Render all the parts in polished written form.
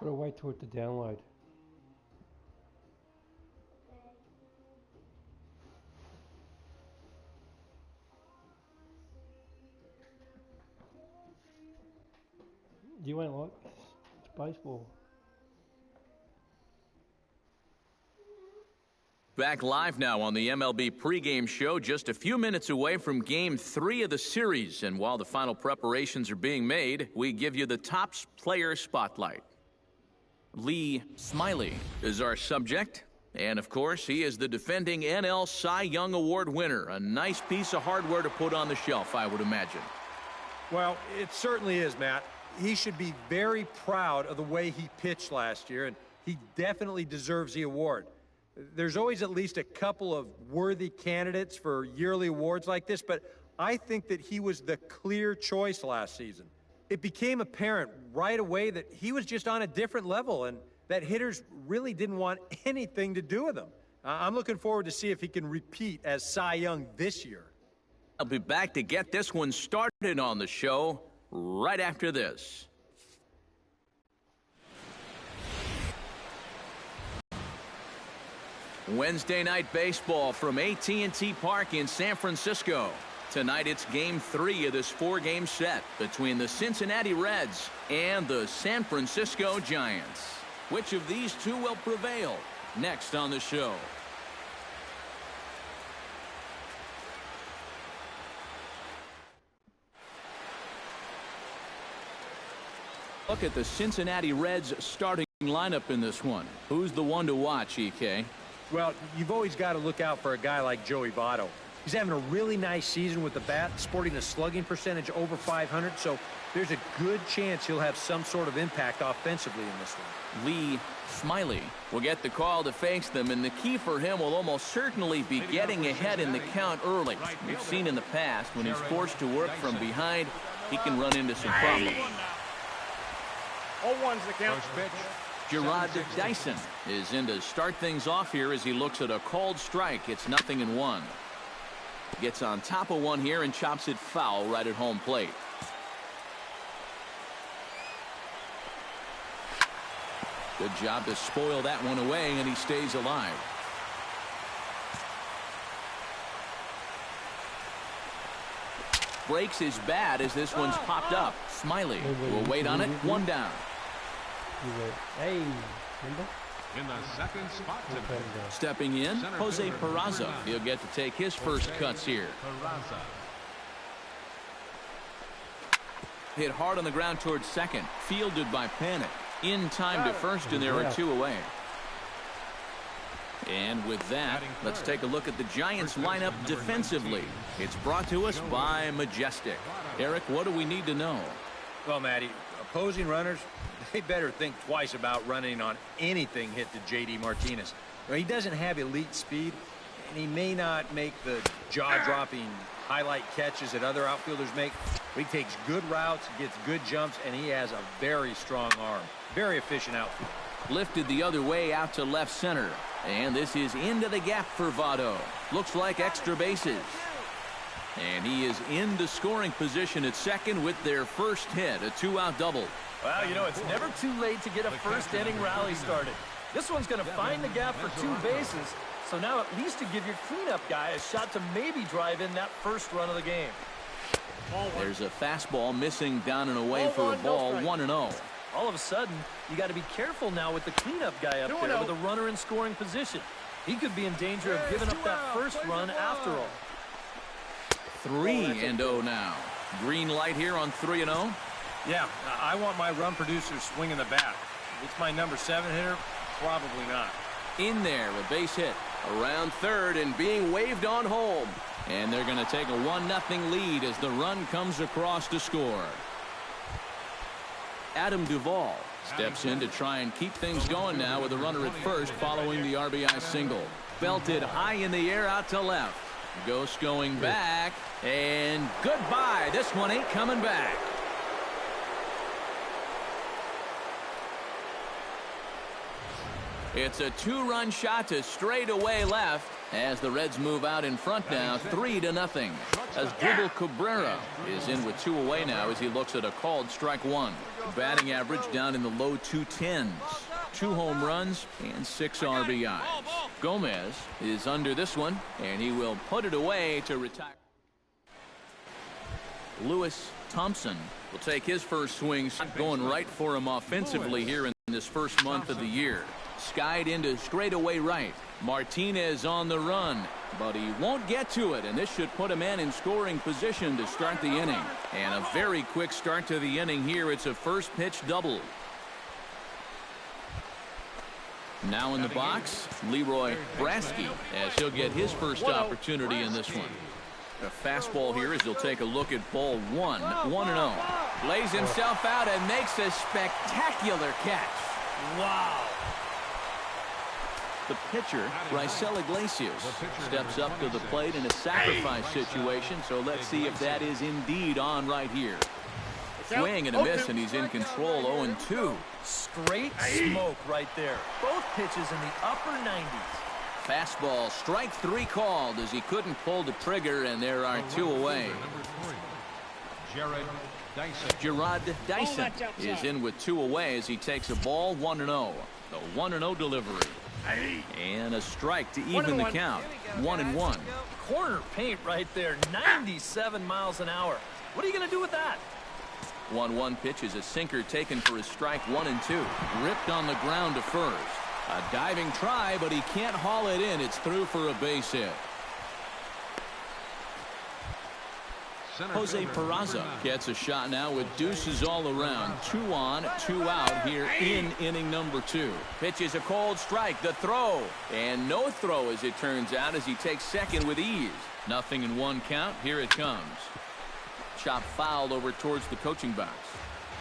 Gotta wait for it to download. You ain't like this. It's baseball. Back live now on the MLB pregame show, just a few minutes away from Game 3 of the series. And while the final preparations are being made, we give you the top player spotlight. Lee Smiley is our subject. And, of course, he is the defending NL Cy Young Award winner. A nice piece of hardware to put on the shelf, I would imagine. Well, it certainly is, Matt. He should be very proud of the way he pitched last year, and he definitely deserves the award. There's always at least a couple of worthy candidates for yearly awards like this, but I think that he was the clear choice last season. It became apparent right away that he was just on a different level and that hitters really didn't want anything to do with him. I'm looking forward to see if he can repeat as Cy Young this year. I'll be back to get this one started on the show right after this. Wednesday night baseball from AT&T Park in San Francisco. Tonight it's Game 3 of this 4-game set between the Cincinnati Reds and the San Francisco Giants. Which of these two will prevail? Next on the show. Look at the Cincinnati Reds starting lineup in this one. Who's the one to watch, EK? Well, you've always got to look out for a guy like Joey Votto. He's having a really nice season with the bat, sporting a slugging percentage over 500, so there's a good chance he'll have some sort of impact offensively in this one. Lee Smiley will get the call to face them, and the key for him will almost certainly be getting ahead in the count early. We've seen in the past when he's forced to work from behind, he can run into some problems. 0-1's the count. Gerard Dyson is in to start things off here as he looks at a called strike. It's 0-1. Gets on top of one here and chops it foul right at home plate. Good job to spoil that one away, and he stays alive. Breaks his bat as this one's popped up. Smiley will wait on it. One down. Hey, remember? In the second spot today. Stepping in, Jose Peraza. He'll get to take his first cuts here. Hit hard on the ground towards second. Fielded by Panic. In time to first, and there are two away. And with that, let's take a look at the Giants lineup defensively. It's brought to us by Majestic. Eric, what do we need to know? Well, Matty, opposing runners, they better think twice about running on anything hit to J.D. Martinez. Well, he doesn't have elite speed, and he may not make the jaw-dropping highlight catches that other outfielders make. But he takes good routes, gets good jumps, and he has a very strong arm. Very efficient outfield. Lifted the other way out to left center. And this is into the gap for Votto. Looks like extra bases. And he is into scoring position at second with their first hit, a 2-out double. Well, you know, it's never too late to get a first-inning rally started. This one's going to find the gap for 2 bases, so now at least to give your cleanup guy a shot to maybe drive in that first run of the game. There's a fastball missing down and away for a ball, 1-0. All of a sudden, you got to be careful now with the cleanup guy up there with a runner in scoring position. He could be in danger of giving up that first run after all. 3-0 now. Green light here on 3-0. Yeah, I want my run producers swinging the bat. If it's my number 7 hitter, probably not. In there, a base hit. Around third and being waved on home. And they're going to take a 1-0 lead as the run comes across to score. Adam Duvall steps in to try and keep things going now with a runner at first following the RBI single. Belted high in the air out to left. Ghost going back. And goodbye. This one ain't coming back. It's a 2-run shot to straightaway left. As the Reds move out in front now, 3-0. As Dribble Cabrera is in with 2 away now as he looks at a called strike 1. Batting average down in the low 210s. 2 home runs and 6 RBIs. Gomez is under this one, and he will put it away to retire. Lewis Thompson will take his first swing, going right for him offensively here in this first month of the year. Skied into straightaway right. Martinez on the run, but he won't get to it, and this should put a man in scoring position to start the inning. And a very quick start to the inning here. It's a first pitch double. Now in the box, Leroy Brasky, as he'll get his first opportunity in this one. A fastball here as he'll take a look at ball 1, 1-0. Lays himself out and makes a spectacular catch. Wow. The pitcher, Raisel Iglesias, steps up to the plate in a sacrifice situation, so let's see if that is indeed on right here. Swing and a miss, and he's in control. 0-2. Straight smoke right there. Both pitches in the upper 90s. Fastball, strike 3 called as he couldn't pull the trigger, and there are 2 away. Gerard Dyson is in with 2 away as he takes a ball. 1-0. The 1-0 delivery. And a strike to even the count. 1-1. Corner paint right there. 97 miles an hour. What are you going to do with that? 1-1 pitch is a sinker taken for a strike. 1-2. Ripped on the ground to first. A diving try, but he can't haul it in. It's through for a base hit. Jose Peraza gets a shot now with deuces all around. 2 on, 2 out here in inning number 2. Pitch is a cold strike. The throw. And no throw as it turns out as he takes second with ease. 0-1 count. Here it comes. Chop fouled over towards the coaching box.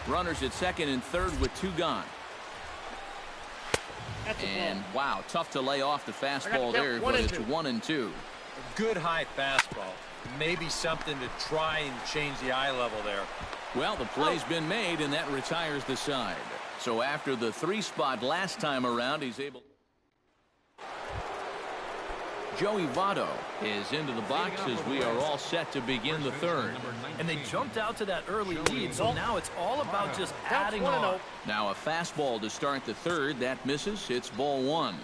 Runners at second and third with 2 gone. And wow, tough to lay off the fastball there, but it's 1-2. Good high fastball. Maybe something to try and change the eye level there. Well, the play's been made, and that retires the side. So after the 3 spot last time around, he's able. Joey Votto is into the box as we are all set to begin the 3rd. And they jumped out to that early lead, so now it's all about just adding on. Now a fastball to start the 3rd. That misses. It's ball 1.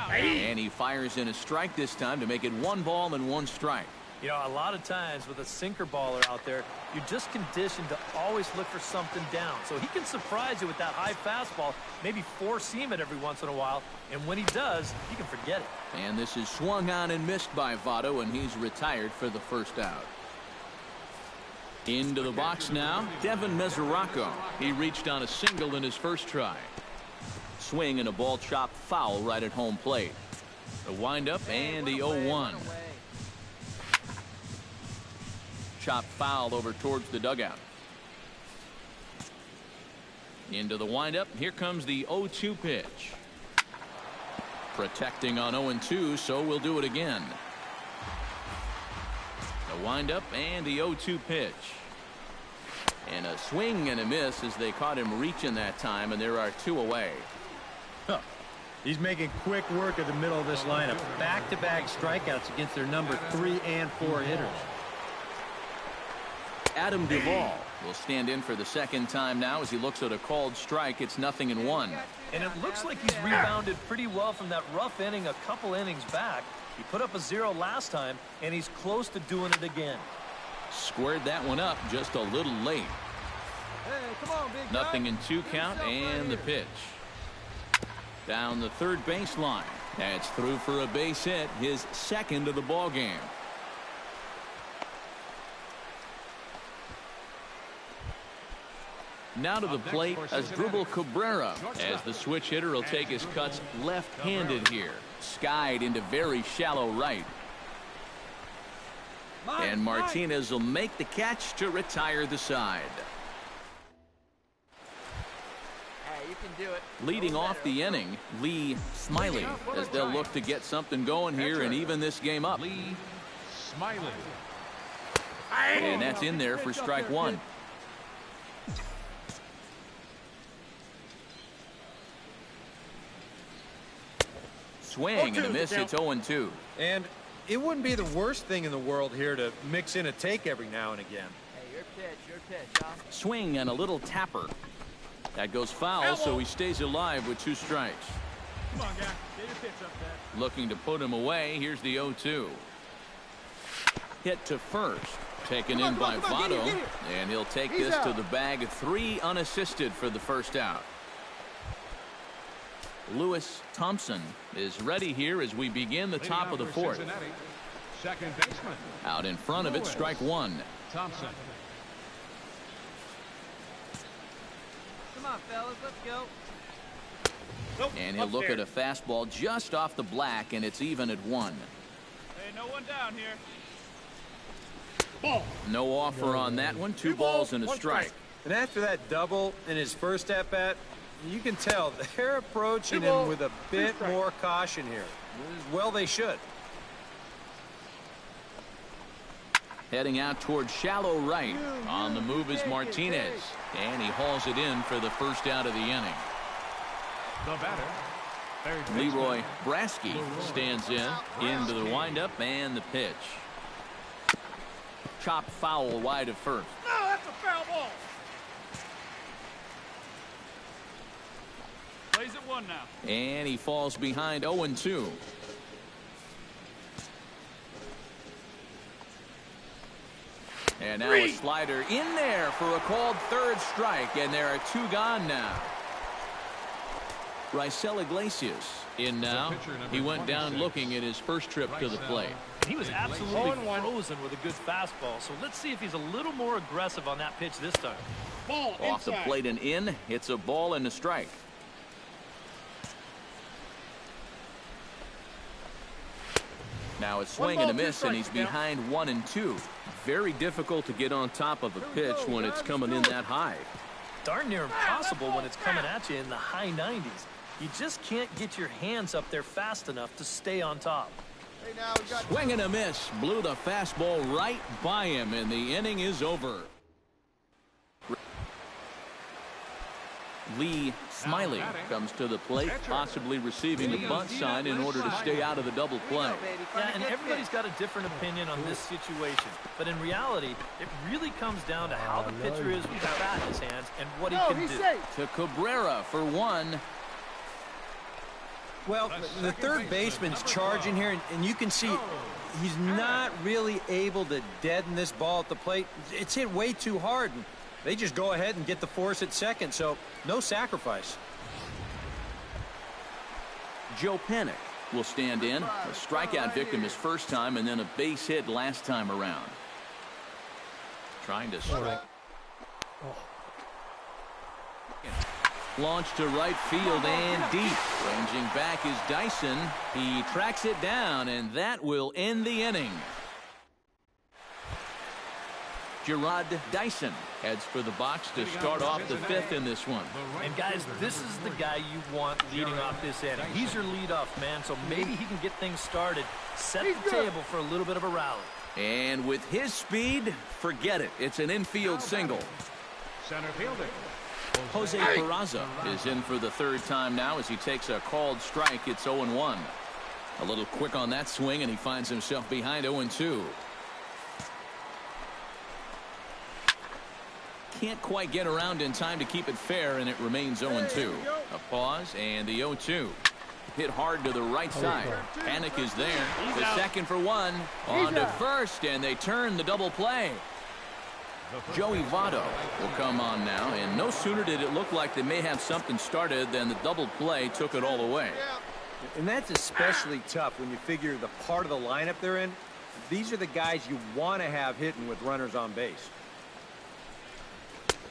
And he fires in a strike this time to make it 1 ball and 1 strike. You know, a lot of times with a sinker baller out there, you're just conditioned to always look for something down. So he can surprise you with that high fastball, maybe 4-seam it every once in a while. And when he does, you can forget it. And this is swung on and missed by Votto, and he's retired for the 1st out. Into the box now, Devin Mesoraco. He reached on a single in his first try. Swing and a ball chopped foul right at home plate. The windup and the 0-1. Chop foul over towards the dugout. Into the windup. Here comes the 0-2 pitch. Protecting on 0-2, so we'll do it again. The windup and the 0-2 pitch. And a swing and a miss as they caught him reaching that time, and there are 2 away. He's making quick work of the middle of this lineup. Back-to-back strikeouts against their number 3 and 4 hitters. Adam Duvall will stand in for the 2nd time now as he looks at a called strike. It's 0-1. And it looks like he's rebounded pretty well from that rough inning a couple innings back. He put up a 0 last time, and he's close to doing it again. Squared that one up just a little late. Hey, come on, big guy. 0-2 count and the pitch. Down the 3rd baseline. That's through for a base hit, his 2nd of the ball game. Now to the plate as Dribble Cabrera, as the switch hitter will take his cuts left-handed here. Skied into very shallow right. And Martinez will make the catch to retire the side. Leading off the inning, Lee Smiley, as they'll look to get something going here and even this game up. Lee Smiley. And that's in there for strike 1. Swing and a miss. It's 0-2. And it wouldn't be the worst thing in the world here to mix in a take every now and again. Hey, your pitch, y'all. Swing and a little tapper. That goes foul, so he stays alive with 2 strikes. Come on, guy. Get your pitch up there. Looking to put him away. Here's the 0-2. Hit to first. Taken in by Votto. And he'll take this to the bag. 3 unassisted for the first out. Lewis Thompson is ready here as we begin the top of the 4th. Second baseman. Out in front of it, strike 1. Thompson. Come on, fellas, let's go. And he'll look at a fastball just off the black, and it's even at 1. Hey, no one down here. No offer on that one. 2 balls and a strike. And after that double in his first at-bat, you can tell they're approaching him with a bit more caution here. Well, they should. Heading out towards shallow right. On the move is Martinez. And he hauls it in for the first out of the inning. The batter. Leroy Brasky stands into the windup and the pitch. Chop foul wide of first. No, that's a foul ball. Plays at 1 now. And he falls behind 0-2. And now a slider in there for a called 3rd strike, and there are 2 gone now. Raisel Iglesias in now. He went down looking at his first trip to the plate. He was absolutely frozen with a good fastball, so let's see if he's a little more aggressive on that pitch this time. Off the plate and in. It's a ball and a strike. Now a swing and a miss, and he's behind 1-2. Very difficult to get on top of a pitch when it's coming in that high. Darn near impossible when it's coming at you in the high 90s. You just can't get your hands up there fast enough to stay on top. Hey, now we got Swing and a miss. Blew the fastball right by him, and the inning is over. Lee Smiley comes to the plate, possibly receiving the bunt sign in order to stay out of the double play. Yeah, and everybody's got a different opinion on this situation. But in reality, it really comes down to how the pitcher is with the bat in his hands and what he can do. To Cabrera for 1. Well, the third baseman's charging here, and you can see he's not really able to deaden this ball at the plate. It's hit way too hard, and they just go ahead and get the force at second, so no sacrifice. Joe Panik will stand in. A strikeout victim his first time, and then a base hit last time around. Trying to strike. Launched to right field and deep. Ranging back is Dyson. He tracks it down, and that will end the inning. Gerard Dyson heads for the box to start off the 5th in this one. And guys, this is the guy you want leading off this inning. He's your leadoff man, so maybe he can get things started, set the table for a little bit of a rally. And with his speed, forget it. It's an infield single. Center fielder. Jose Peraza is in for the 3rd time now as he takes a called strike. It's 0-1. A little quick on that swing, and he finds himself behind 0-2. Can't quite get around in time to keep it fair, and it remains 0-2. A pause, and the 0-2. Hit hard to the right side. Panik is there. The second for 1. On to first, and they turn the double play. Joey Votto will come on now, and no sooner did it look like they may have something started than the double play took it all away. And that's especially tough when you figure the part of the lineup they're in. These are the guys you want to have hitting with runners on base.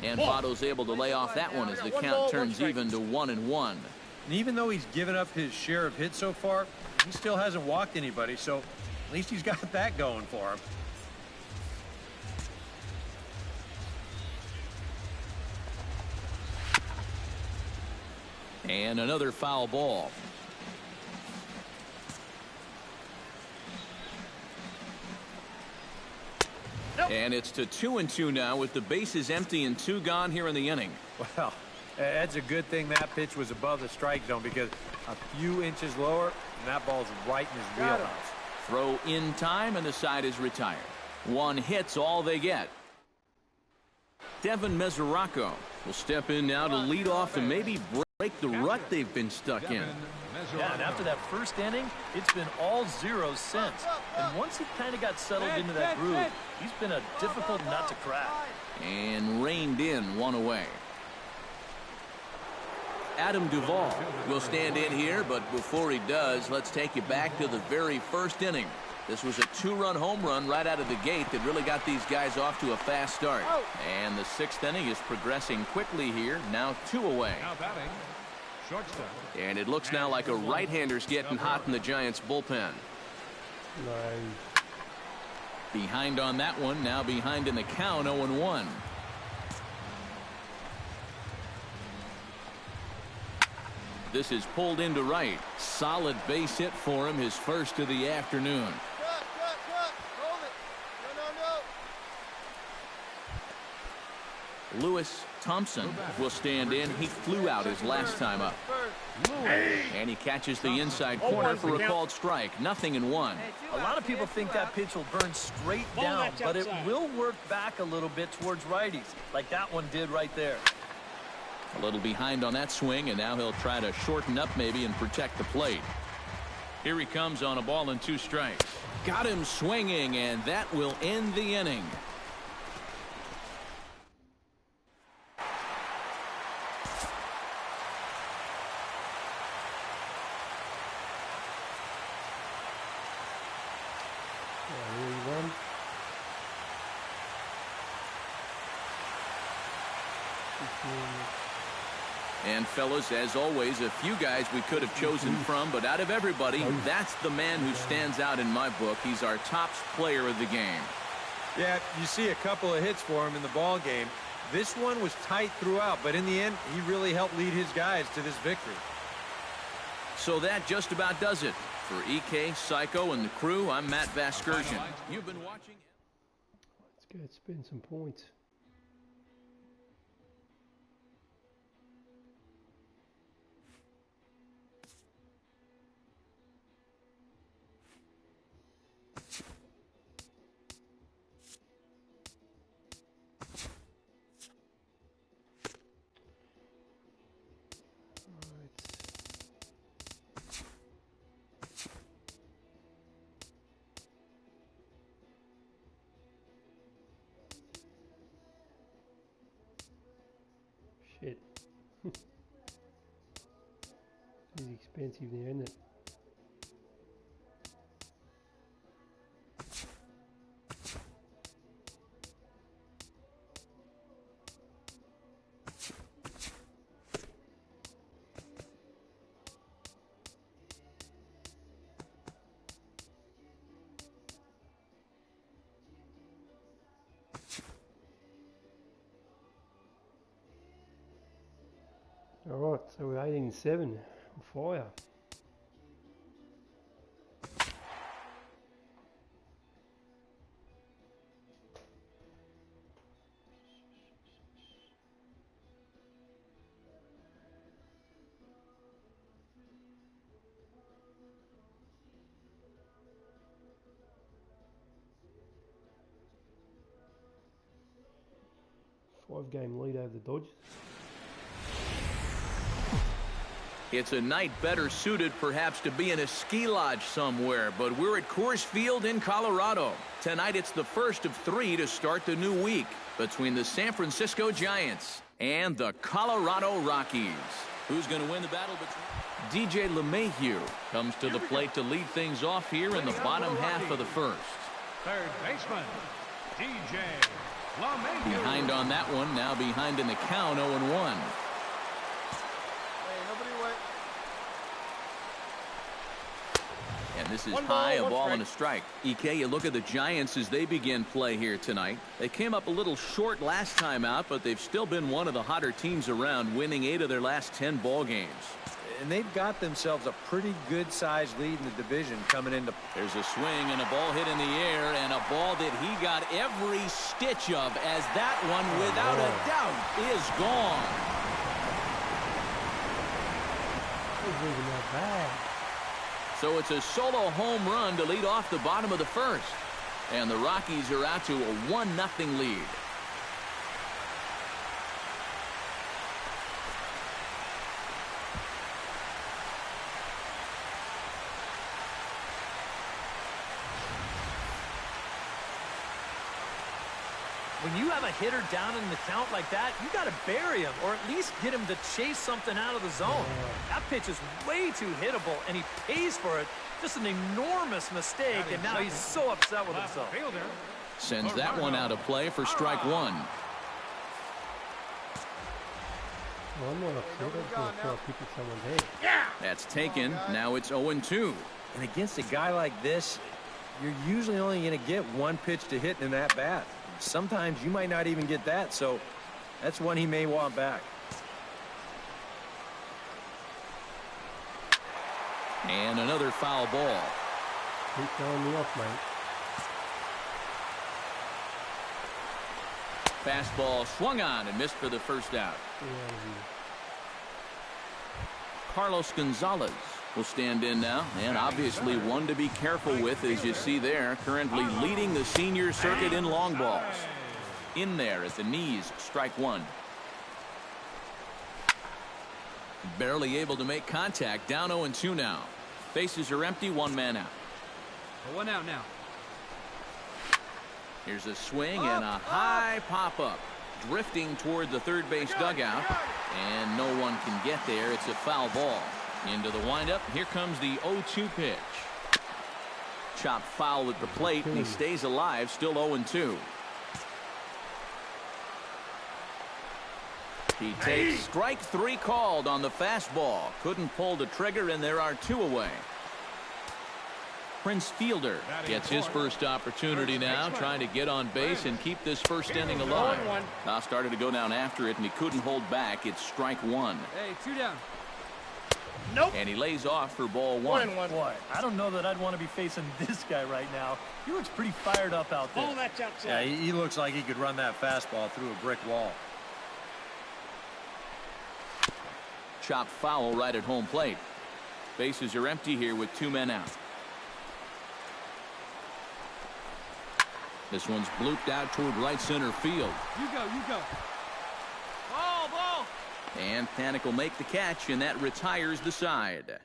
And Votto's able to lay off that one as the count turns even to 1-1. And even though he's given up his share of hits so far, he still hasn't walked anybody, so at least he's got that going for him. And another foul ball. And it's to 2-2 now with the bases empty and 2 gone here in the inning. Well, That's a good thing that pitch was above the strike zone, because a few inches lower, and that ball's right in his wheelhouse. Throw in time, and the side is retired. 1 hit's all they get. Devin Mesoraco will step in now to lead off and maybe break the rut they've been stuck in. Yeah, and after that first inning, it's been all zeros since. And once he kind of got settled into that groove, he's been a difficult nut to crack. And reined in 1 away. Adam Duvall will stand in here, but before he does, let's take you back to the very first inning. This was a 2-run home run right out of the gate that really got these guys off to a fast start. And the 6th inning is progressing quickly here, now 2 away. Now batting, shortstop. And it looks now like a right-hander's getting hot in the Giants' bullpen. No. Behind on that one, now behind in the count, 0-1. This is pulled into right. Solid base hit for him, his first of the afternoon. Hold it. No. Lewis Thompson will stand in. He flew out his last time up. And he catches the inside corner for a called strike. 0-1. A lot of people think that pitch will burn straight down, but it will work back a little bit towards righties, like that one did right there. A little behind on that swing, and now he'll try to shorten up maybe and protect the plate. Here he comes on a ball and 2 strikes. Got him swinging, and that will end the inning. And fellas, as always, a few guys we could have chosen from, but out of everybody, that's the man who stands out in my book. He's our top player of the game. Yeah, you see a couple of hits for him in the ball game. This one was tight throughout, but in the end, he really helped lead his guys to this victory. So that just about does it. For EK, Psycho, and the crew, I'm Matt Vasgersian. You've been watching. Let's go spend some points. Shit. It's expensive now, isn't it? Alright, so we're 18-7 on fire. Five-game lead over the Dodgers. It's a night better suited perhaps to be in a ski lodge somewhere, but we're at Coors Field in Colorado. Tonight it's the first of 3 to start the new week between the San Francisco Giants and the Colorado Rockies. Who's going to win the battle between? DJ LeMahieu comes to the plate to lead things off here in the bottom half of the first. Third baseman, DJ LeMahieu. Behind on that one, now behind in the count, 0-1. And this is high, a ball and a strike. EK, you look at the Giants as they begin play here tonight. They came up a little short last time out, but they've still been one of the hotter teams around, winning 8 of their last 10 ball games. And they've got themselves a pretty good-sized lead in the division coming into. There's a swing and a ball hit in the air, and a ball that he got every stitch of, as that one, without a doubt, is gone. was leaving that bad. So it's a solo home run to lead off the bottom of the first. And the Rockies are out to a 1-0 lead. When you have a hitter down in the count like that, you got to bury him or at least get him to chase something out of the zone. That pitch is way too hittable, and he pays for it. Just an enormous mistake, and now he's so upset with himself. Sends that one out of play for strike one. One more upset. That's going to throw a people someone's head. That's taken. Now it's 0-2. And against a guy like this, you're usually only going to get one pitch to hit in that bat. Sometimes you might not even get that, so that's one he may want back. And another foul ball. He's throwing me off, mate. Fastball swung on and missed for the first out. Carlos Gonzalez will stand in now, and obviously one to be careful with, as you see there, currently leading the senior circuit in long balls. In there at the knees, strike one. Barely able to make contact, down 0-2 now. Bases are empty, one man out. One out now. Here's a swing and a high pop-up. Drifting toward the third base dugout, and no one can get there. It's a foul ball. Into the windup. Here comes the 0-2 pitch. Chopped foul at the plate, and he stays alive, still 0-2. He takes strike three called on the fastball. Couldn't pull the trigger, and there are two away. Prince Fielder gets his first opportunity now, trying to get on base and keep this first inning alive. Now started to go down after it, and he couldn't hold back. It's strike one. Hey, two down. Nope. And he lays off for ball one. Boy, I don't know that I'd want to be facing this guy right now. He looks pretty fired up out there. Oh, that's outside. Yeah, he looks like he could run that fastball through a brick wall. Chopped foul right at home plate. Bases are empty here with two men out. This one's blooped out toward right center field. You go, you go. Ball. And Panik will make the catch, and that retires the side.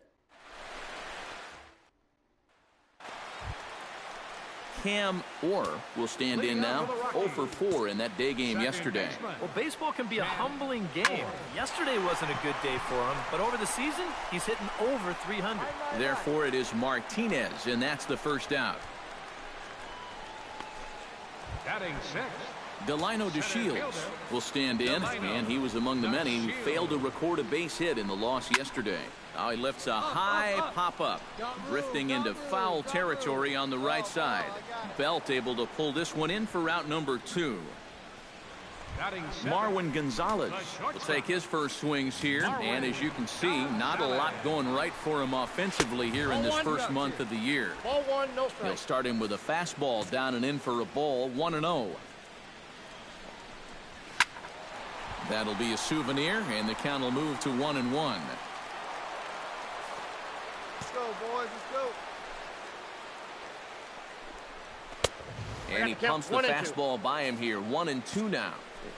Cam Orr will stand in now. 0 for 4 in that day game yesterday. Well, baseball can be a humbling game. Yesterday wasn't a good day for him, but over the season, he's hitting over 300. Therefore, it is Martinez, and that's the first out. Batting sixth. Delino DeShields will stand in, and he was among the many who failed to record a base hit in the loss yesterday. Now he lifts a high pop-up, drifting into foul territory on the right side. Belt able to pull this one in for out number 2. Marwin Gonzalez will take his first swings here, and as you can see, not a lot going right for him offensively here in this first month of the year. Ball one, no strike. He'll start him with a fastball down and in for a ball, 1-0. That'll be a souvenir, and the count will move to 1-1. Let's go, boys. Let's go. And he pumps the fastball by him here, 1-2 now.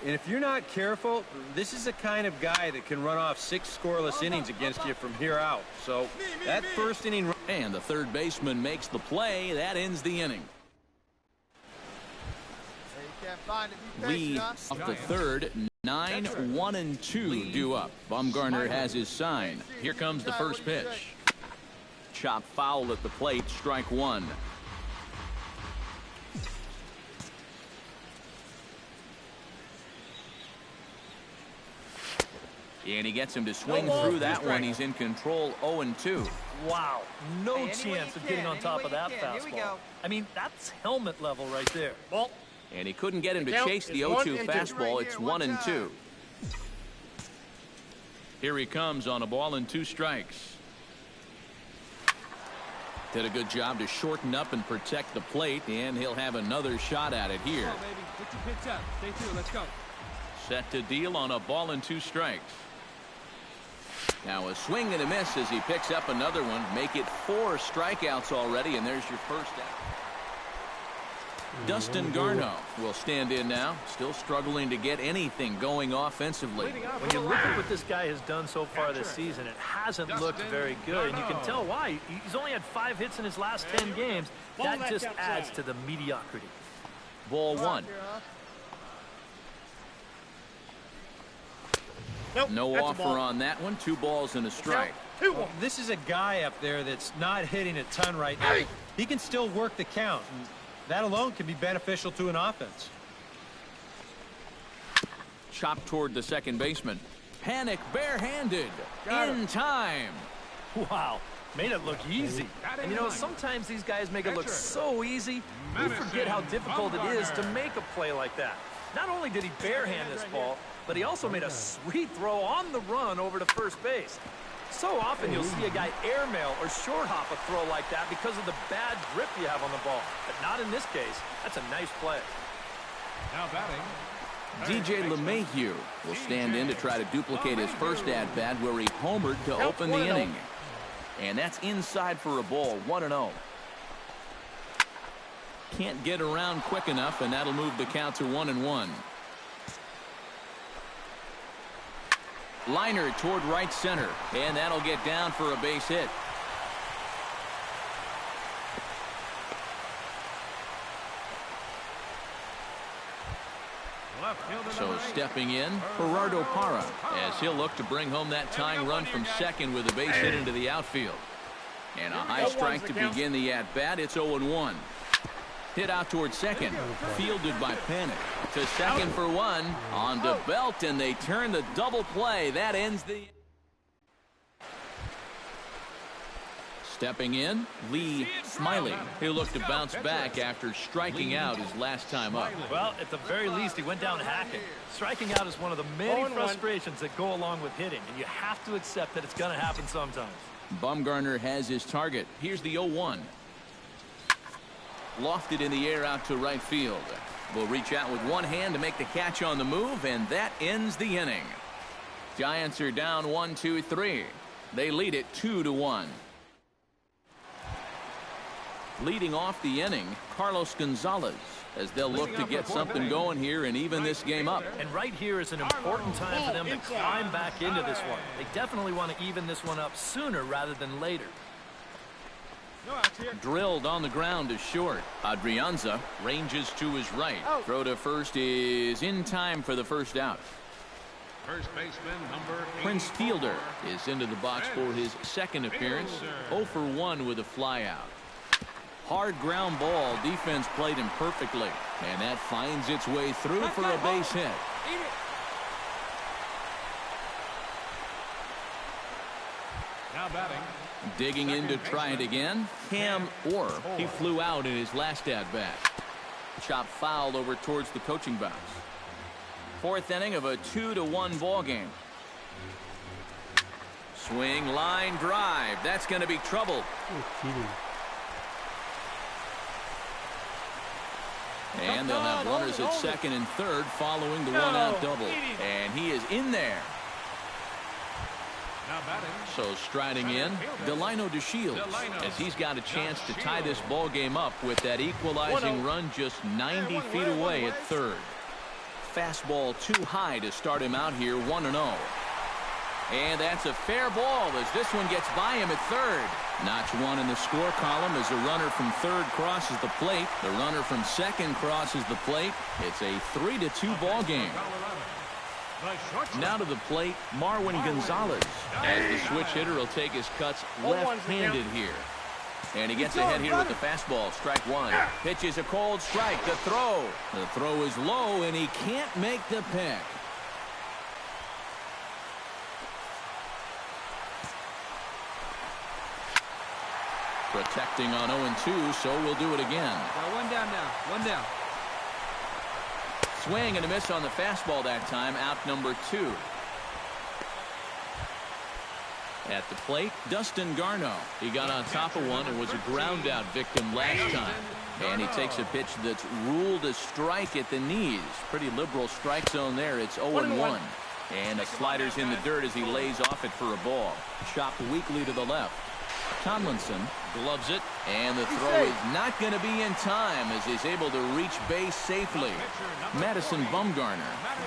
And if you're not careful, this is the kind of guy that can run off 6 scoreless innings against you from here out. So that first inning. And the third baseman makes the play. That ends the inning. Lead off the third. 9-1-2 due up. Bumgarner has his sign. Here comes the first pitch. Chop foul at the plate. Strike one. And he gets him to swing through that one. He's in control, 0-2. Wow, no chance of getting on top of that fastball. I mean, that's helmet level right there. Ball. And he couldn't get him to chase the 0-2 fastball. It's 1-2. Here he comes on a ball and 2 strikes. Did a good job to shorten up and protect the plate, and he'll have another shot at it here. Come on, baby. Put your pitch up. Stay tuned. Let's go. Set to deal on a ball and 2 strikes. Now a swing and a miss as he picks up another one. Make it 4 strikeouts already, and there's your first out. Dustin Garneau will stand in now, still struggling to get anything going offensively. When you look at what this guy has done so far this season, it hasn't looked very good, and you can tell why. He's only had 5 hits in his last 10 games. That just adds to the mediocrity. Ball 1. Nope, No that's a offer ball. on that one. 2 balls and a strike. 2-1. This is a guy up there that's not hitting a ton right now. He can still work the count. And that alone can be beneficial to an offense. Chopped toward the second baseman. Panic barehanded. Got In time. Wow, made it look easy. And you know, sometimes these guys make it look so easy, we forget how difficult it is to make a play like that. Not only did he barehand this ball, but he also made a sweet throw on the run over to first base. So often you'll see a guy airmail or short hop a throw like that because of the bad grip you have on the ball. But not in this case. That's a nice play. Now batting. DJ LeMahieu will stand in to try to duplicate his first at-bat where he homered to open the inning. And that's inside for a ball, 1-0. Can't get around quick enough, and that'll move the count to 1-1. Liner toward right center, and that'll get down for a base hit. So stepping in, Gerardo Parra, as he'll look to bring home that tying run from second with a base hit into the outfield. And a high strike to begin the at-bat. It's 0-1. Hit out toward second, fielded by Panic. To second for 1, on to Belt, and they turn the double play. That ends the... Stepping in, Lee Smiley. He'll look to bounce back after striking out his last time up. Well, at the very least, he went down hacking. Striking out is one of the many frustrations that go along with hitting, and you have to accept that it's going to happen sometimes. Bumgarner has his target. Here's the 0-1. Lofted in the air out to right field. Will reach out with one hand to make the catch on the move, and that ends the inning. Giants are down 1-2-3. They lead it 2-1. Leading off the inning, Carlos Gonzalez, as they'll look to get something going here and even this game up. And right here is an important time for them to climb back into this one. They definitely want to even this one up sooner rather than later. Drilled on the ground is short. Adrianza ranges to his right. Throw to first is in time for the first out. First baseman number 84. Prince Fielder is into the box for his second appearance. 0 for 1 with a flyout. Hard ground ball. Defense played him perfectly. And that finds its way through for a base hit. Now batting. Digging in to try it again, Cam Orr. He flew out in his last at-bat. Chop fouled over towards the coaching box. 4th inning of a 2-1 ball game. Swing, line, drive. That's going to be trouble. And they'll have runners at second and third following the one-out double. And he is in there. Now batting. So striding in, Delino DeShields, as he's got a chance to tie this ball game up with that equalizing run just 90 feet away at third. Fastball too high to start him out here, 1-0. And that's a fair ball as this one gets by him at third. Notch 1 in the score column as the runner from third crosses the plate. The runner from second crosses the plate. It's a 3-2 ball game. Now to the plate, Marwin Gonzalez, as the switch hitter will take his cuts left-handed here. And he gets ahead here with the fastball, strike 1. Pitches a cold strike, the throw. The throw is low, and he can't make the pick. Protecting on 0-2, so we'll do it again. Got 1 down now. 1 down. Swing and a miss on the fastball that time, out number 2. At the plate, Dustin Garneau. He got on top of one and was a ground out victim last time. And he takes a pitch that's ruled a strike at the knees. Pretty liberal strike zone there. It's 0-1. And the slider's in the dirt as he lays off it for a ball. Chopped weakly to the left. Tomlinson gloves it, and the throw is not going to be in time as he's able to reach base safely. Madison Bumgarner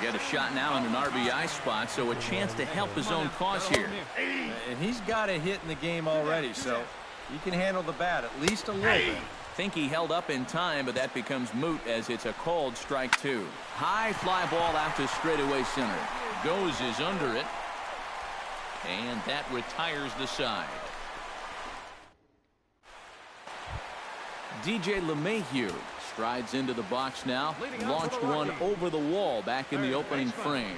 get a shot now in an RBI spot, so a chance to help his own cause here. And he's got a hit in the game already, so he can handle the bat at least a little bit. Think he held up in time, but that becomes moot as it's a called strike two. High fly ball out to straightaway center. Goes is under it, and that retires the side. DJ LeMahieu strides into the box now. Launched one over the wall back in the opening frame.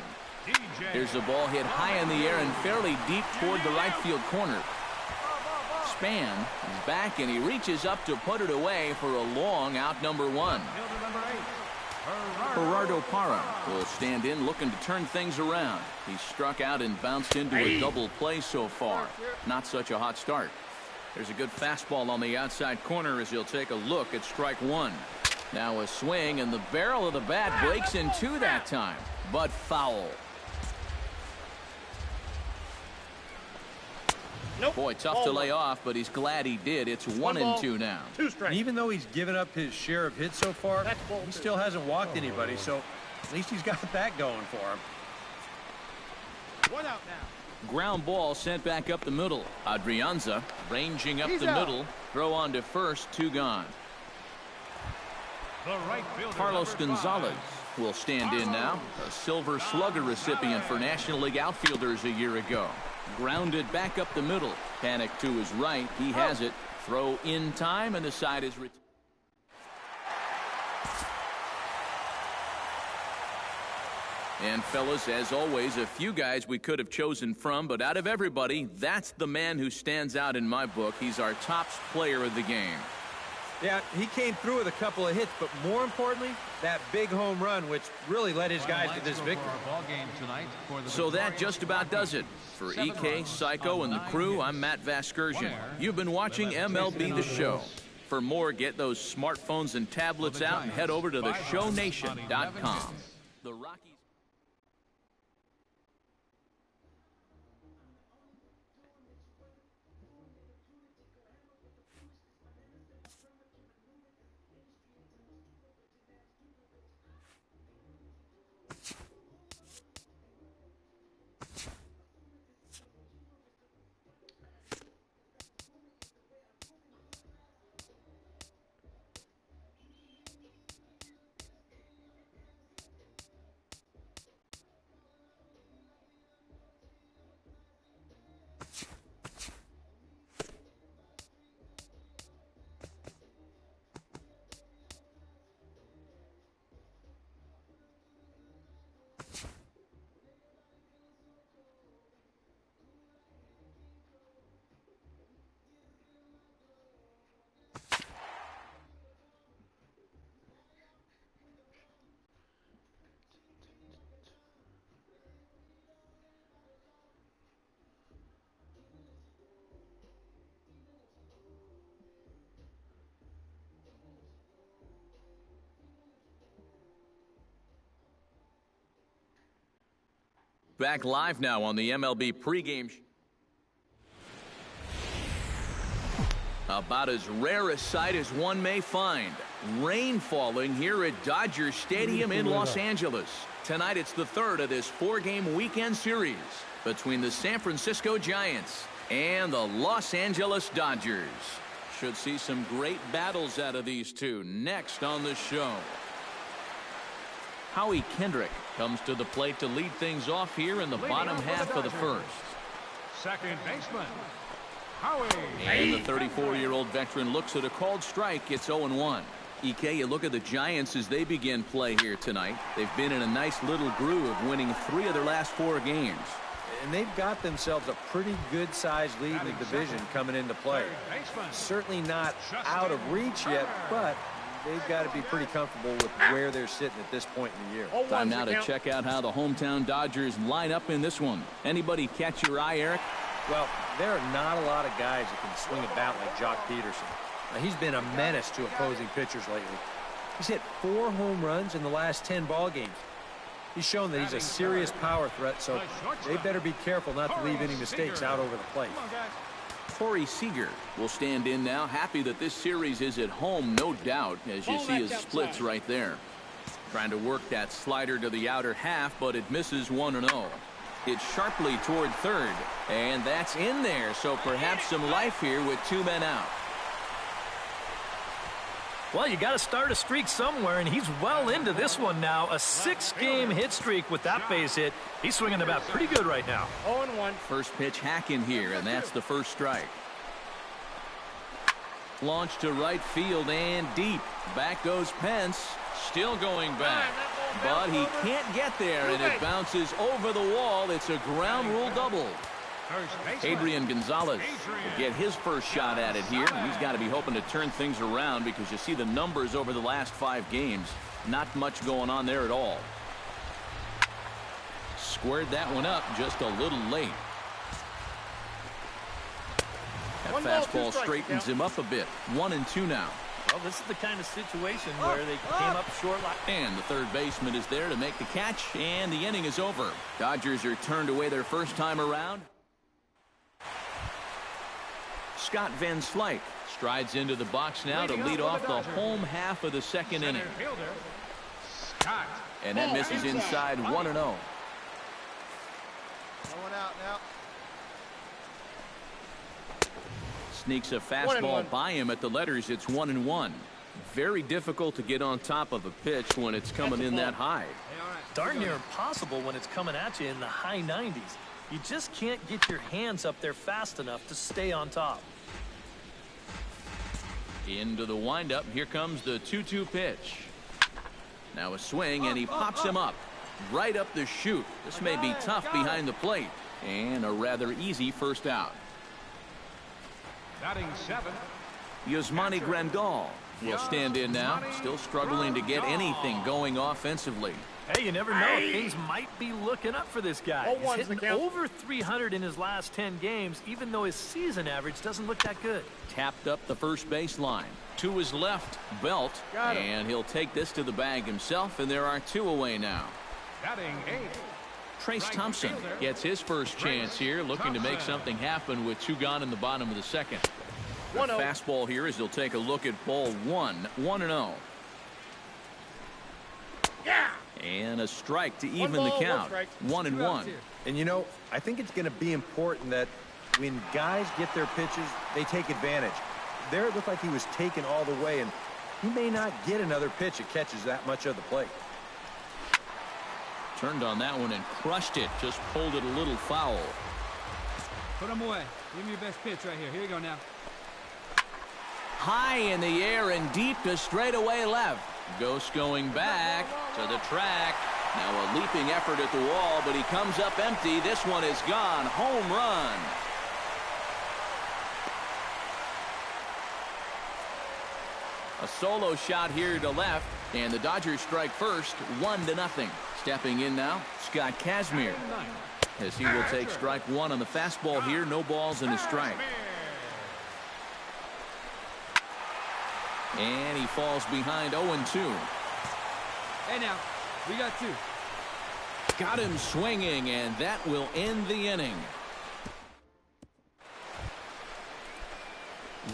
Here's the ball hit high in the air and fairly deep toward the right field corner. Span is back and he reaches up to put it away for a long out number one. Gerardo Parra will stand in looking to turn things around. He struck out and bounced into a double play so far. Not such a hot start. There's a good fastball on the outside corner as he'll take a look at strike one. Now a swing and the barrel of the bat breaks in two that time, but foul. Boy, tough to lay off, but he's glad he did. It's 1-2 now. And even though he's given up his share of hits so far, he still hasn't walked anybody, so at least he's got that going for him. One out now. Ground ball sent back up the middle. Adrianza ranging up the middle. Throw on to first, two gone. Carlos Gonzalez will stand in now. A Silver Slugger recipient for National League outfielders a year ago. Grounded back up the middle. Panic to his right. He has it. Throw in time, and the side is retired. And fellas, as always, a few guys we could have chosen from, but out of everybody, that's the man who stands out in my book. He's our top player of the game. Yeah, he came through with a couple of hits, but more importantly, that big home run, which really led his guys to this victory. So that just about does it. For EK, Psycho, and the crew, I'm Matt Vasgersian. You've been watching MLB The Show. For more, get those smartphones and tablets out and head over to theshownation.com. The Rockies. Back live now on the MLB pregame. About as rare a sight as one may find. Rain falling here at Dodger Stadium in Los Angeles. Tonight it's the third of this four-game weekend series between the San Francisco Giants and the Los Angeles Dodgers. Should see some great battles out of these two next on the show. Howie Kendrick comes to the plate to lead things off here in the bottom half of the first. Second baseman, Howie. And the 34-year-old veteran looks at a called strike. It's 0-1. EK, you look at the Giants as they begin play here tonight. They've been in a nice little groove, winning 3 of their last 4 games. And they've got themselves a pretty good-sized lead in the division coming into play. Certainly not out of reach yet, but they've got to be pretty comfortable with where they're sitting at this point in the year. Time now to check out how the hometown Dodgers line up in this one. Anybody catch your eye, Eric? Well, there are not a lot of guys that can swing a bat like Jock Peterson. Now, he's been a menace to opposing pitchers lately. He's hit 4 home runs in the last 10 ball games. He's shown that he's a serious power threat, so they better be careful not to leave any mistakes out over the plate. Corey Seager will stand in now, happy that this series is at home, no doubt, as you see his splits right there. Trying to work that slider to the outer half, but it misses 1-0. It's sharply toward third, and that's in there, so perhaps some life here with 2 men out. Well, you got to start a streak somewhere, and he's well into this one now. A 6-game hit streak with that base hit. He's swinging the bat pretty good right now. 0-1. First pitch hack in here, and that's the first strike. Launch to right field and deep. Back goes Pence. Still going back. But he can't get there, and it bounces over the wall. It's a ground rule double. Adrian Gonzalez will get his first shot at it here. He's got to be hoping to turn things around because you see the numbers over the last 5 games. Not much going on there at all. Squared that one up just a little late. That fastball straightens him up a bit. 1-2 now. Well, this is the kind of situation where they came up short. And the third baseman is there to make the catch, and the inning is over. Dodgers are turned away their first time around. Scott Van Slyke strides into the box now to lead off the home half of the second inning. And that misses inside 1-0. Going out now. Sneaks a fastball by him at the letters. It's 1-1. Very difficult to get on top of a pitch when it's coming in that high. Darn near impossible when it's coming at you in the high 90s. You just can't get your hands up there fast enough to stay on top. Into the windup. Here comes the 2-2 pitch. Now a swing, and he pops him up right up the chute. This may be tough behind the plate, and a rather easy first out. Batting 7. Yasmani Grandal will stand in now, still struggling to get anything going offensively. Hey, you never know. Things might be looking up for this guy. He's 0-1's the hitting count. over 300 in his last 10 games, even though his season average doesn't look that good. Tapped up the first baseline. To his left, Belt, and he'll take this to the bag himself, and there are 2 away now. Batting 8. Trace Thompson gets his first chance here, looking to make something happen with 2 gone in the bottom of the second. The fastball here as he'll take a look at ball 1, 1-0. Yeah. And a strike to even the count. 1-1. And you know, I think it's going to be important that when guys get their pitches, they take advantage. There it looked like he was taken all the way, and he may not get another pitch that catches that much of the plate. Turned on that one and crushed it. Just pulled it a little foul. Put him away. Give me your best pitch right here. Here you go now. High in the air and deep to straightaway left. Ghost going back to the track. Now a leaping effort at the wall, but he comes up empty. This one is gone. Home run. A solo shot here to left, and the Dodgers strike first, 1-0. Stepping in now, Scott Kazmir, as he will take strike 1 on the fastball here. No balls and a strike. And he falls behind 0-2. Hey now, we got 2. Got him swinging, and that will end the inning.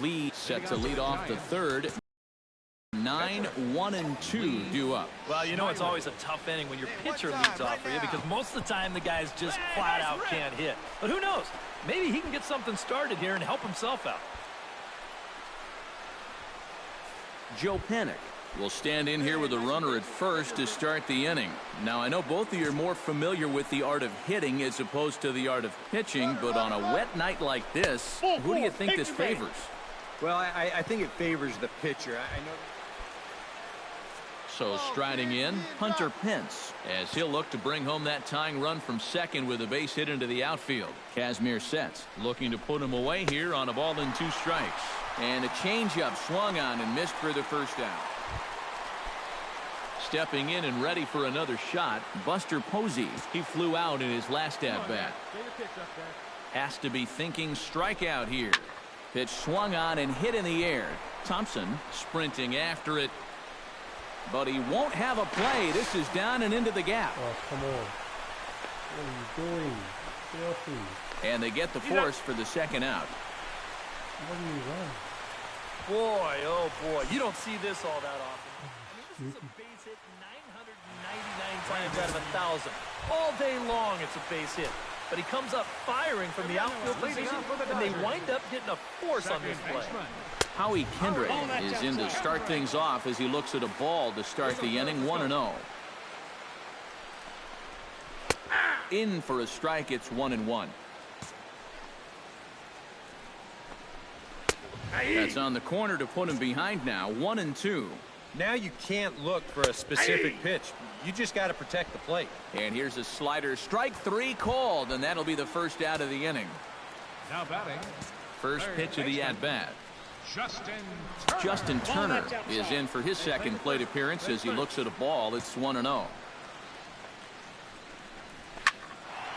Lee set to lead off the third. 9, 1, and 2 due up. Well, you know it's always a tough inning when your pitcher leads off for you because most of the time the guys just flat out can't hit. But who knows? Maybe he can get something started here and help himself out. Joe Panik will stand in here with a runner at first to start the inning. Now, I know both of you are more familiar with the art of hitting as opposed to the art of pitching, but on a wet night like this, who do you think this favors? Well, I think it favors the pitcher. I know. So striding in, Hunter Pence, as he'll look to bring home that tying run from second with a base hit into the outfield. Kazmir sets, looking to put him away here on a ball and 2 strikes. And a changeup swung on and missed for the first out. Stepping in and ready for another shot, Buster Posey. He flew out in his last at-bat. Has to be thinking strikeout here. Pitch swung on and hit in the air. Thompson sprinting after it. but he won't have a play. This is down and into the gap. Oh, come on. What are you doing? Filthy. And they get the force for the second out. What are you running? Boy, oh boy, you don't see this all that often. I mean, this is a base hit 999 times out of 1,000. All day long it's a base hit. But he comes up firing from the outfield position, and they wind up getting a force on this play. Howie Kendrick is in to start things off as he looks at a ball to start the inning, 1-0. In for a strike, it's 1-1. That's on the corner to put him behind now, 1-2. Now you can't look for a specific pitch. You just got to protect the plate. And here's a slider, strike 3 called, and that'll be the first out of the inning. Now batting. First pitch of the at-bat. Justin Turner is in for his second plate appearance as he looks at a ball. It's 1-0.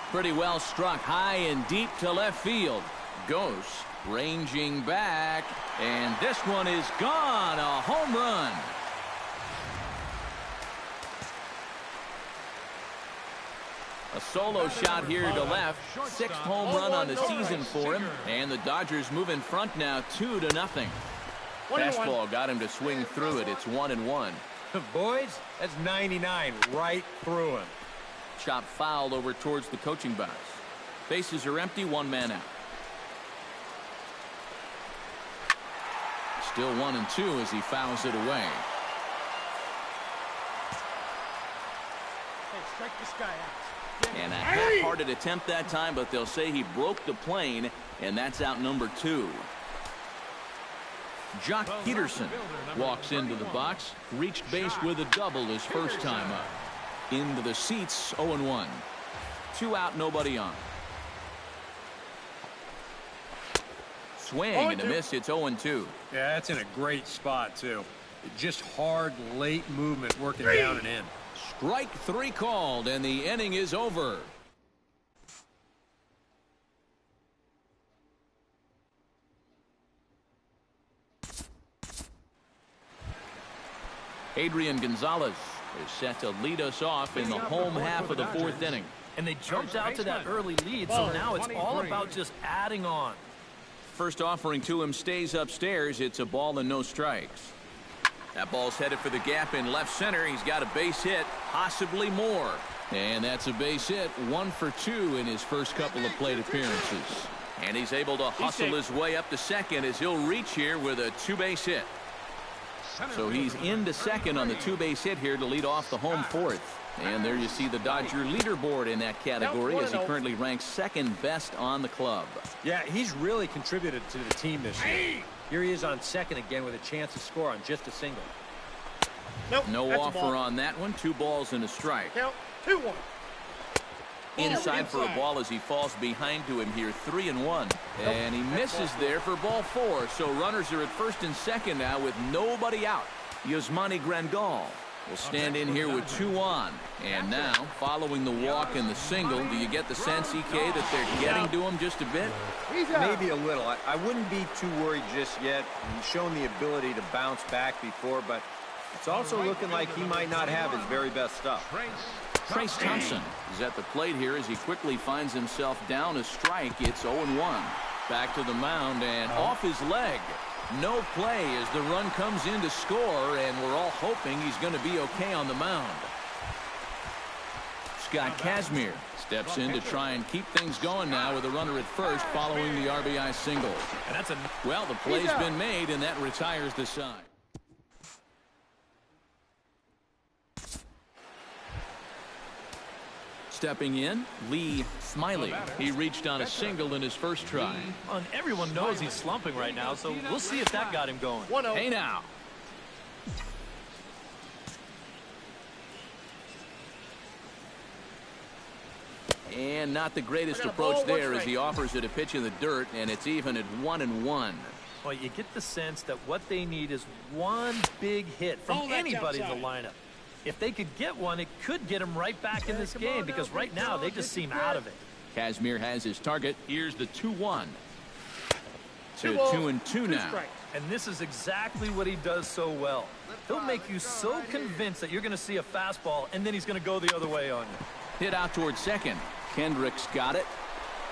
Pretty well struck high and deep to left field. Goes ranging back, and this one is gone. A home run. A solo shot here to left. 6th home run on the season for him. And the Dodgers move in front now 2-0. Fastball got him to swing through it. It's 1-1. Boys, that's 99 right through him. Chop foul over towards the coaching box. Bases are empty, 1 man out. Still 1-2 as he fouls it away. Hey, strike this guy out. And a half-hearted attempt that time, but they'll say he broke the plane, and that's out number 2. Jock Peterson walks into the box, reached base with a double his first time up. Into the seats, 0-1. 2 out, nobody on. Swing and a miss, it's 0-2. Yeah, that's in a great spot, too. Just hard, late movement working down and in. Strike 3 called, and the inning is over. Adrian Gonzalez is set to lead us off in the home half of the 4th inning. And they jumped out to that early lead, so now it's all about just adding on. First offering to him stays upstairs. It's a ball and no strikes. That ball's headed for the gap in left center. He's got a base hit, possibly more. And that's a base hit, 1 for 2 in his first couple of plate appearances. And he's able to hustle his way up to second as he'll reach here with a 2-base hit. So he's into second on the 2-base hit here to lead off the home 4th. And there you see the Dodger leaderboard in that category as he currently ranks 2nd best on the club. Yeah, he's really contributed to the team this year. Here he is on second again with a chance to score on just a single. Nope, no offer on that one. 2 balls and a strike. Count 2-1. Inside for a ball as he falls behind to him here, 3-1. And he misses there for ball 4. So runners are at first and second now with nobody out. Yasmani Grandal will stand in here with 2 on. And now, following the walk and the single, do you get the sense, EK, that they're getting to him just a bit? Maybe a little. I wouldn't be too worried just yet. He's shown the ability to bounce back before, but it's also looking like he might not have his very best stuff. Trace Thompson is at the plate here as he quickly finds himself down a strike. It's 0-1. Back to the mound and off his leg. No play as the run comes in to score, and we're all hoping he's going to be okay on the mound. Scott Kazmir steps in to try and keep things going now with a runner at first following the RBI single. And that's well, the play's been made, and that retires the side. Stepping in, Lee Smiley. He reached on a single in his first try. And everyone knows he's slumping right now, so we'll see if that got him going. Hey now. And not the greatest approach there as he offers it a pitch in the dirt, and it's even at 1-1. Well, you get the sense that what they need is one big hit from anybody in the lineup. If they could get one, it could get them right back in this game because right now they just seem out of it. Kazmir has his target. Here's the 2-1. To 2-2 now. And this is exactly what he does so well. He'll make you so convinced that you're going to see a fastball, and then he's going to go the other way on you. Hit out towards second. Kendrick's got it.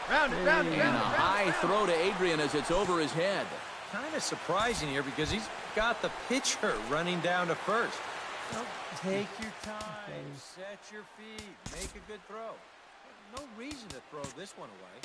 Round it, round it, And round a it. high throw to Adrian as it's over his head. Kind of surprising here because he's got the pitcher running down to first. Now, take your time, set your feet, make a good throw. No reason to throw this one away.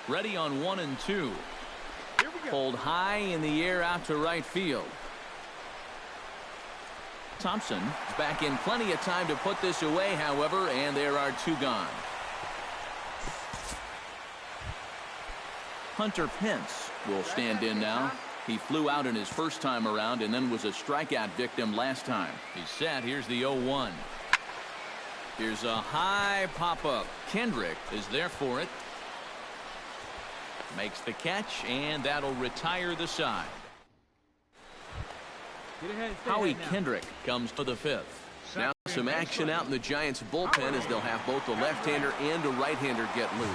Ready on 1 and 2. Here we go. Pulled high in the air out to right field. Thompson is back in plenty of time to put this away, however, and there are 2 gone. Hunter Pence will stand in now. He flew out in his first time around and then was a strikeout victim last time. He's set. Here's the 0-1. Here's a high pop-up. Kendrick is there for it. Makes the catch, and that'll retire the side. Howie Kendrick comes to the 5th. Now some action out in the Giants bullpen as they'll have both a left-hander and a right-hander get loose.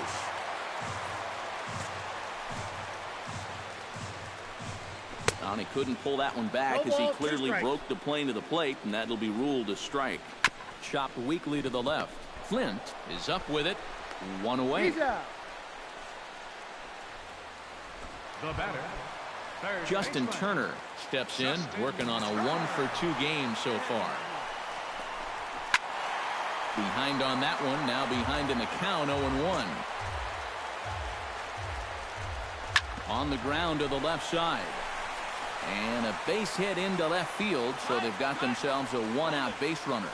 And he couldn't pull that one back as he clearly broke the plane to the plate, and that'll be ruled a strike. Chopped weakly to the left. Flint is up with it. 1 away. He's out. The batter, third Justin baseman. Turner steps in, working on a 1-for-2 game so far. Behind on that one, now behind in the count, 0-1. On the ground to the left side. And a base hit into left field, so they've got themselves a 1-out base runner.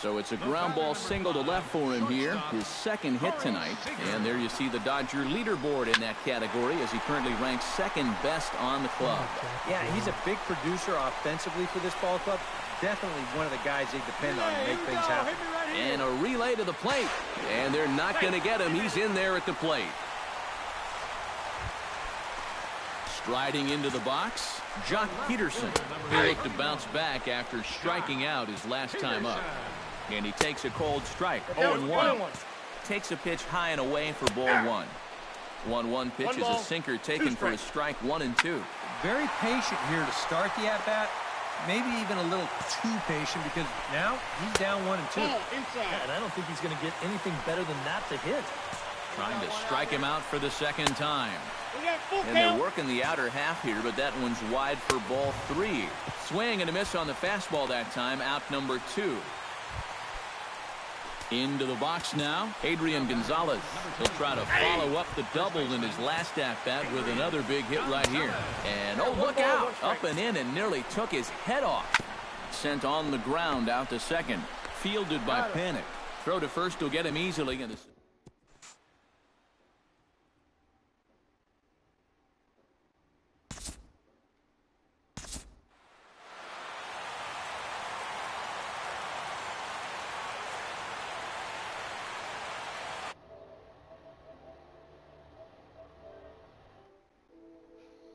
So it's a ground ball single to left for him here, his 2nd hit tonight. And there you see the Dodger leaderboard in that category as he currently ranks 2nd best on the club. Yeah, he's a big producer offensively for this ball club. Definitely one of the guys they depend on to make things happen. And a relay to the plate. And they're not going to get him. He's in there at the plate. Striding into the box, Jock Peterson. He looked to bounce back after striking out his last time up. And he takes a cold strike, 0-1. Takes a pitch high and away for ball 1. 1-1 pitch is a sinker taken for a strike, 1 and 2. Very patient here to start the at-bat. Maybe even a little too patient because now he's down 1 and 2. Yeah, and I don't think he's going to get anything better than that to hit. Trying to strike him out for the 2nd time. We got full And they're count. working the outer half here, but that one's wide for ball 3. Swing and a miss on the fastball that time, out number 2. Into the box now, Adrian Gonzalez. He'll try to follow up the double in his last at-bat with another big hit right here. And, oh, look out! Up and in and nearly took his head off. Sent on the ground out to second. Fielded by Panic. Throw to first will get him easily. And